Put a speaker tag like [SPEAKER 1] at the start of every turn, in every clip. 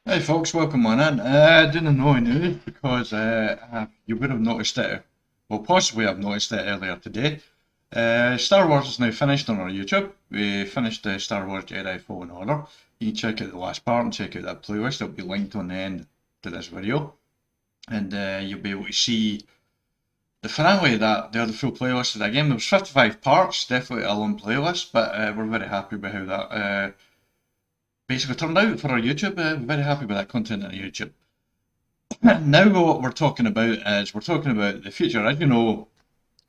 [SPEAKER 1] Hey folks, welcome on in. Didn't know news because you would have noticed it, well possibly I've noticed it earlier today. Star Wars is now finished on our YouTube. We finished Star Wars Jedi Fallen Order. You can check out the last part and check out that playlist. It'll be linked on the end to this video. And you'll be able to see the finale of the other full playlist of that game. There was 55 parts, definitely a long playlist, but we're very happy with how that basically turned out for our YouTube. Very happy with that content on YouTube. Now what we're talking about is we're talking about the future. As you know,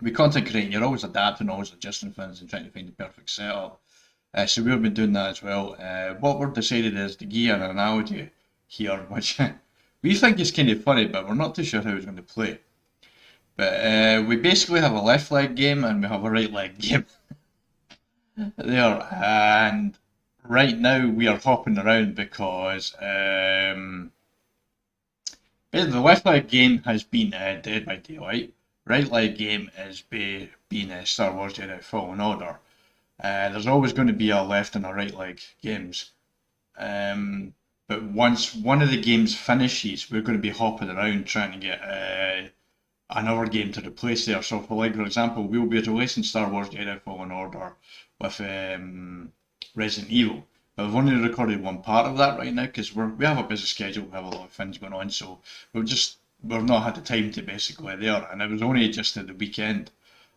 [SPEAKER 1] with content creating, you're always adapting, always adjusting things and trying to find the perfect setup. So we've been doing that as well. What we've decided is to give an analogy here, which we think is kind of funny, but we're not too sure how it's going to play. But we basically have a left leg game and we have a right leg game there, and right now we are hopping around because the left leg game has been Dead by Daylight. Right leg game is being Star Wars Jedi Fallen Order. There's always going to be a left and a right leg games. But once one of the games finishes, we're going to be hopping around trying to get another game to replace there. So, for example, we'll be releasing Star Wars Jedi Fallen Order with Resident Evil. But we've only recorded one part of that right now because we have a busy schedule, we have a lot of things going on, so we've not had the time to basically there. And it was only just at the weekend,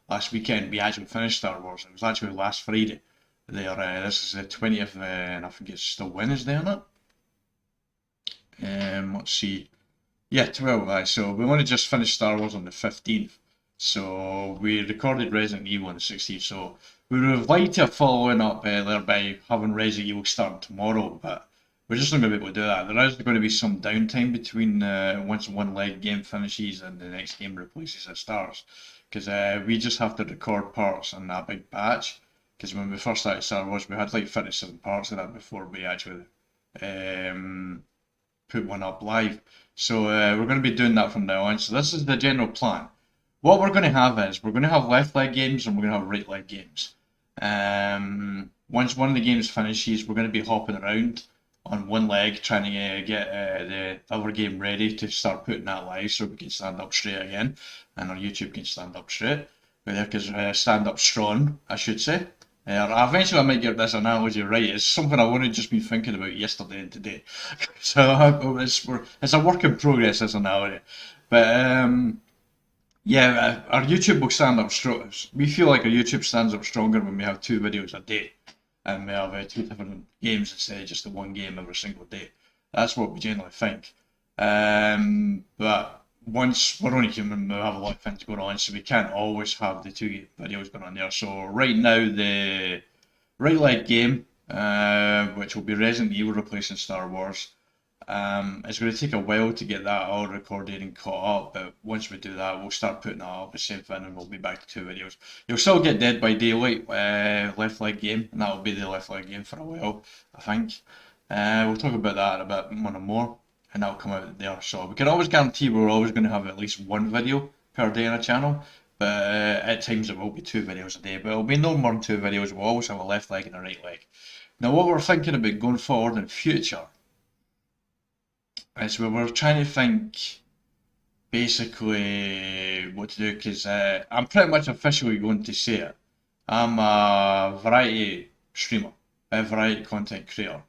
[SPEAKER 1] last weekend, we actually finished Star Wars. It was actually last Friday. There, this is the 20th, and I think it's still Wednesday, isn't it? Let's see. Yeah, 12. So we only just finished Star Wars on the 15th. So we recorded Resident Evil on the 16th. So we would have liked to have followed up there by having Resident Evil start tomorrow, but we're just not going to be able to do that. There is going to be some downtime between once one leg game finishes and the next game replaces it starts. Because we just have to record parts in that big batch. Because when we first started Star Wars, we had like 37 parts of that before we actually put one up live. So we're going to be doing that from now on. So this is the general plan. What we're going to have is we're going to have left leg games and we're going to have right leg games. Once one of the games finishes, we're going to be hopping around on one leg trying to get the other game ready to start putting that live so we can stand up straight again and our YouTube can stand up straight. Because stand up strong, I should say. Eventually I might get this analogy right. It's something I've only just been thinking about yesterday and today. So it's a work in progress, this analogy. But yeah, our YouTube will stand up strong. We feel like our YouTube stands up stronger when we have two videos a day. And we have two different games instead of just the one game every single day. That's what we generally think. But once we're only human, we have a lot of things going on, so we can't always have the two videos going on there. So right now, the right leg game, which will be Resident Evil replacing Star Wars, it's going to take a while to get that all recorded and caught up, but once we do that, we'll start putting that up the same thing and we'll be back to two videos. You'll still get Dead by Daylight left leg game, and that'll be the left leg game for a while, I think. We'll talk about that in a bit more, and that'll come out there. So we can always guarantee we're always going to have at least one video per day on a channel, but at times it will be two videos a day, but it'll be no more than two videos. We'll always have a left leg and a right leg. Now what we're thinking about going forward in the future is we were trying to think basically what to do because I'm pretty much officially going to say it. I'm a variety streamer, a variety content creator.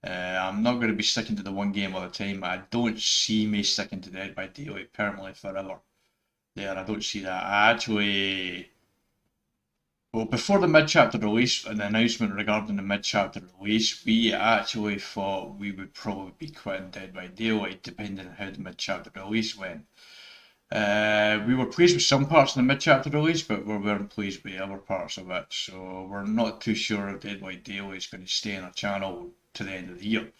[SPEAKER 1] I'm not going to be sticking to the one game all the time. I don't see me sticking to Dead by Daylight permanently forever. There, I don't see that. Well, before the mid-chapter release and the announcement regarding the mid-chapter release, we actually thought we would probably be quitting Dead by Daylight depending on how the mid-chapter release went. We were pleased with some parts of the mid-chapter release, but we weren't pleased with other parts of it, so we're not too sure if Dead by Daylight is going to stay on our channel to the end of the year.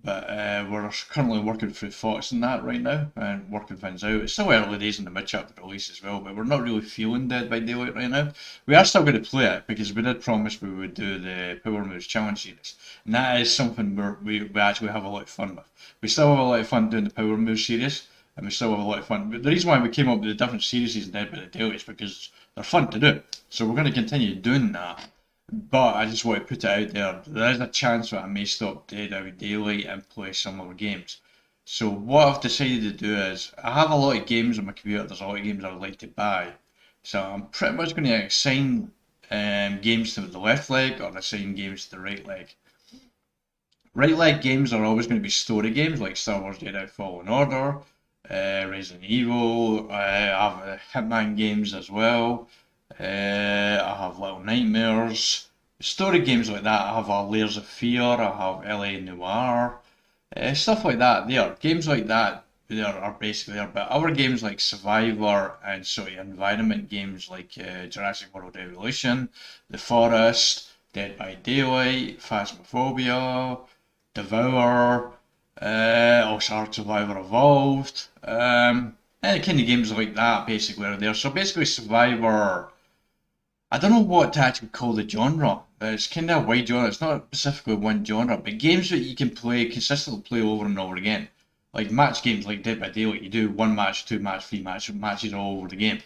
[SPEAKER 1] But we're currently working through thoughts on that right now and working things out. It's still early days in the mid-chapter release as well, but we're not really feeling Dead by Daylight right now. We are still going to play it because we did promise we would do the Power Moves Challenge series. And that is something we actually have a lot of fun with. We still have a lot of fun doing the Power Moves series, and we still have a lot of fun. But the reason why we came up with the different series in Dead by Daylight is because they're fun to do. So we're going to continue doing that. but I just want to put it out there. There is a chance that I may stop Dead by Daylight and play some other games. So what I've decided to do is, I have a lot of games on my computer, there's a lot of games I would like to buy. So I'm pretty much going to assign games to the left leg or assign games to the right leg. Right leg games are always going to be story games like Star Wars Jedi Fallen Order, Resident Evil, I have Hitman games as well, I have Little Nightmares. Story games like that, I have Layers of Fear, I have LA Noire, stuff like that. There, games like that there are basically there. But other games like Survivor and sort of environment games like Jurassic World Evolution, The Forest, Dead by Daylight, Phasmophobia, Devour, also Ark Survivor Evolved, any kind of games like that basically are there. So basically Survivor, I don't know what to actually call the genre. It's kind of a wide genre. It's not specifically one genre, but games that you can play consistently play over and over again. Like match games like Dead by Daylight, you do one match, two match, three matches all over the game.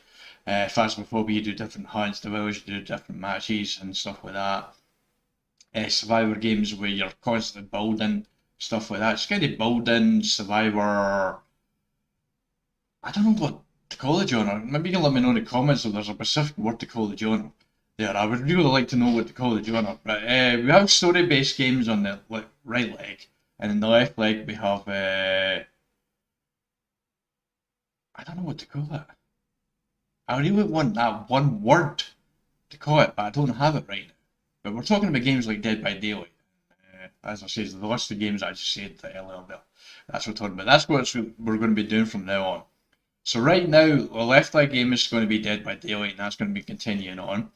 [SPEAKER 1] Phasmophobia, you do different hunts, The Village, you do different matches and stuff like that. Survivor games where you're constantly building, stuff like that. It's kind of building, Survivor. I don't know what to call the genre. Maybe you can let me know in the comments if there's a specific word to call the genre. There, I would really like to know what to call the genre. But we have story-based games on the right leg, and in the left leg we have I don't know what to call it. I really want that one word to call it, but I don't have it right now. But we're talking about games like Dead by Daylight. As I say, the list of games I just said earlier there. That's what we're talking about. That's what we're going to be doing from now on. So right now, the left leg game is going to be Dead by Daylight, and that's going to be continuing on.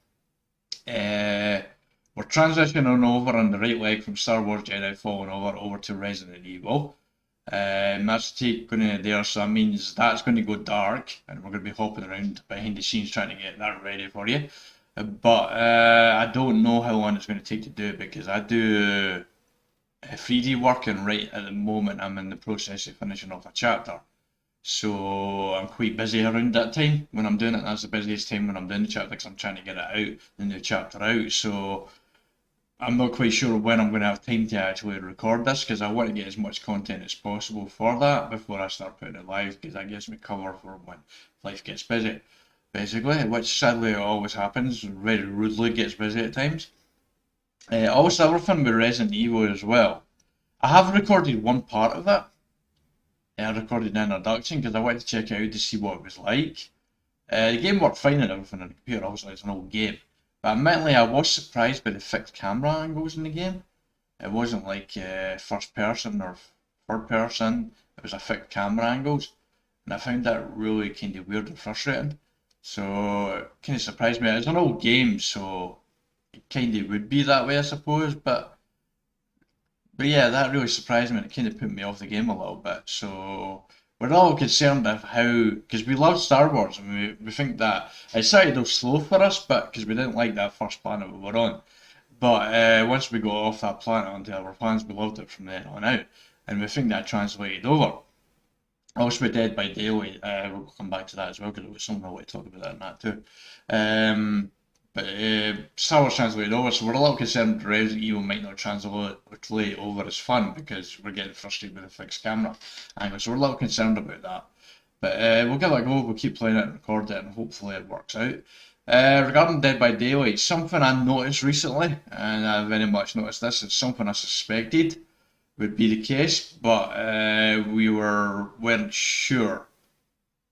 [SPEAKER 1] We're transitioning over on the right leg from Star Wars Jedi Fallen Order over to Resident Evil. That's going to there, so that means that's going to go dark, and we're going to be hopping around behind the scenes trying to get that ready for you. But I don't know how long it's going to take to do it because I do 3D working right at the moment. I'm in the process of finishing off a chapter. So I'm quite busy around that time when I'm doing it. That's the busiest time when I'm doing the chapter because I'm trying to get it out, the new chapter out. So I'm not quite sure when I'm going to have time to actually record this because I want to get as much content as possible for that before I start putting it live because that gives me cover for when life gets busy, basically, which sadly always happens, very rudely gets busy at times. Also, everything with Resident Evil as well. I have recorded one part of it. I recorded an introduction because I wanted to check it out to see what it was like. The game worked fine and everything on the computer, obviously it's an old game. But admittedly, I was surprised by the fixed camera angles in the game. It wasn't like first person or third person, it was a fixed camera angles. And I found that really kind of weird and frustrating. So it kind of surprised me. It's an old game, so it kind of would be that way, I suppose. But yeah, that really surprised me and it kind of put me off the game a little bit. So we're all concerned of how, because we love Star Wars and we think that it started off slow for us, but because we didn't like that first planet we were on. But once we got off that planet onto other planets, we loved it from then on out. And we think that translated over. Also with Dead by Daylight, we'll come back to that as well because it was something I want to talk about that and that too. But Star Wars translated over, so we're a little concerned Resident Evil might not translate over as fun because we're getting frustrated with the fixed camera angle, so we're a little concerned about that. But we'll give it a go, we'll keep playing it and record it and hopefully it works out. Regarding Dead by Daylight, something I noticed recently, and I very much noticed this, it's something I suspected would be the case, but we weren't sure.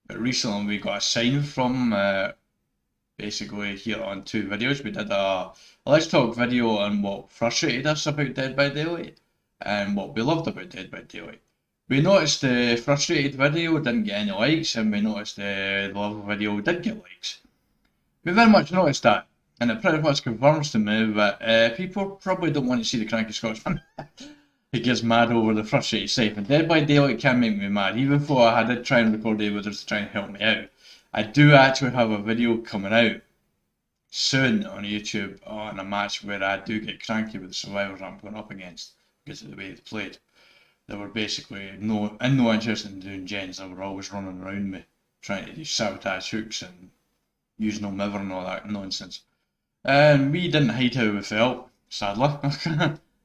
[SPEAKER 1] But recently we got a sign from basically here on two videos. We did a Let's Talk video on what frustrated us about Dead by Daylight and what we loved about Dead by Daylight. We noticed the frustrated video didn't get any likes and we noticed the love video did get likes. We very much noticed that, and it pretty much confirms to me that people probably don't want to see the cranky Scotsman. He gets mad over the frustrated stuff, and Dead by Daylight can make me mad, even though I did try and record it with others to try and help me out. I do actually have a video coming out soon on YouTube on a match where I do get cranky with the survivors I'm going up against because of the way they played. They were basically no interest in doing gens, they were always running around me trying to do sabotage hooks and use no miver and all that nonsense. And we didn't hide how we felt, sadly.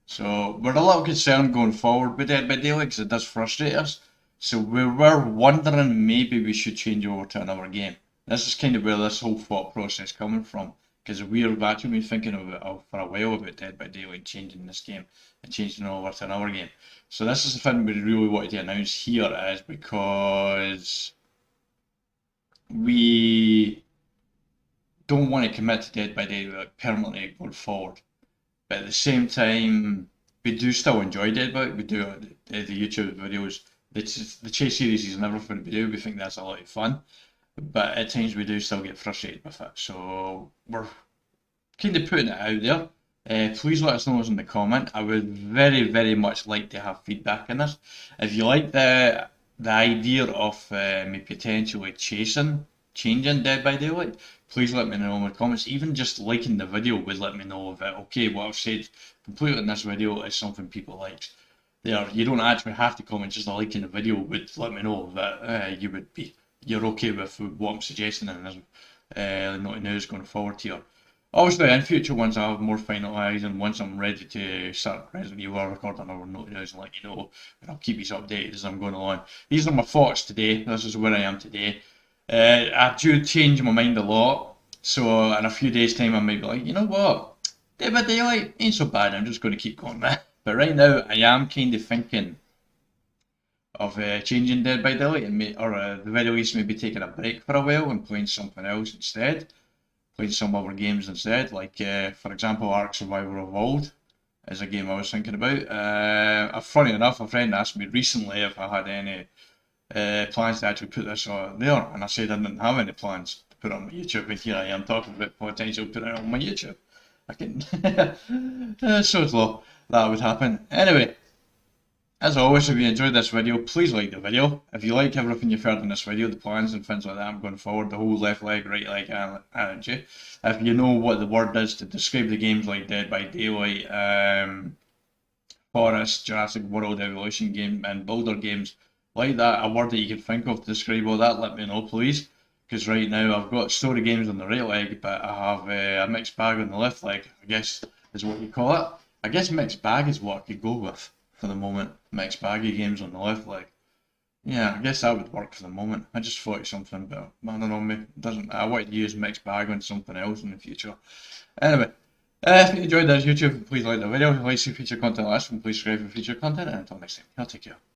[SPEAKER 1] So we're a little concerned going forward with Dead by Daylight because it does frustrate us. So we were wondering maybe we should change over to another game. This is kind of where this whole thought process coming from. Because we've actually been thinking of it for a while about Dead by Daylight changing this game and changing it over to another game. So this is the thing we really wanted to announce here is because we don't want to commit to Dead by Daylight permanently going forward. But at the same time, we do still enjoy Dead by Daylight. We do the YouTube videos, the chase series and everything we do. We think that's a lot of fun. But at times we do still get frustrated with it. So we're kind of putting it out there. Please let us know in the comment. I would very, very much like to have feedback on this. If you like the idea of me potentially changing Dead by Daylight, please let me know in the comments. Even just liking the video would let me know if okay, what I've said completely in this video is something people like. There, you don't actually have to comment, just a like in the video would let me know that you're okay with what I'm suggesting and this Notey News going forward here. Obviously, in future ones I'll have more finalised, and once I'm ready to start Resident Evil, recording our Notey News and let you know, and I'll keep you updated as I'm going along. These are my thoughts today. This is where I am today. I do change my mind a lot, so in a few days' time I might be like, you know what, Dead by Daylight ain't so bad. I'm just going to keep going there. But right now, I am kind of thinking of changing Dead by Daylight or at the very least maybe taking a break for a while and playing something else instead. Playing some other games instead, like for example Ark Survivor Evolved is a game I was thinking about. Funny enough, a friend asked me recently if I had any plans to actually put this there, and I said I didn't have any plans to put it on my YouTube, and here I am talking about potential putting it on my YouTube. I can so slow that would happen. Anyway, as always, if you enjoyed this video, please like the video. If you like everything you've heard in this video, the plans and things like that I'm going forward, the whole left leg, right leg energy. If you know what the word is to describe the games like Dead by Daylight, Forest, Jurassic World, Evolution game, and Builder games like that, a word that you can think of to describe all that, let me know please. Because right now I've got story games on the right leg, but I have a mixed bag on the left leg, I guess is what you call it. I guess mixed bag is what I could go with for the moment. Mixed baggy games on the left leg. Yeah, I guess that would work for the moment. I just thought of something, but I don't know, maybe it doesn't. I wanted to use mixed bag on something else in the future. Anyway, if you enjoyed this YouTube, please like the video. If you like to see future content like this, please subscribe for future content, and until next time, I'll take care.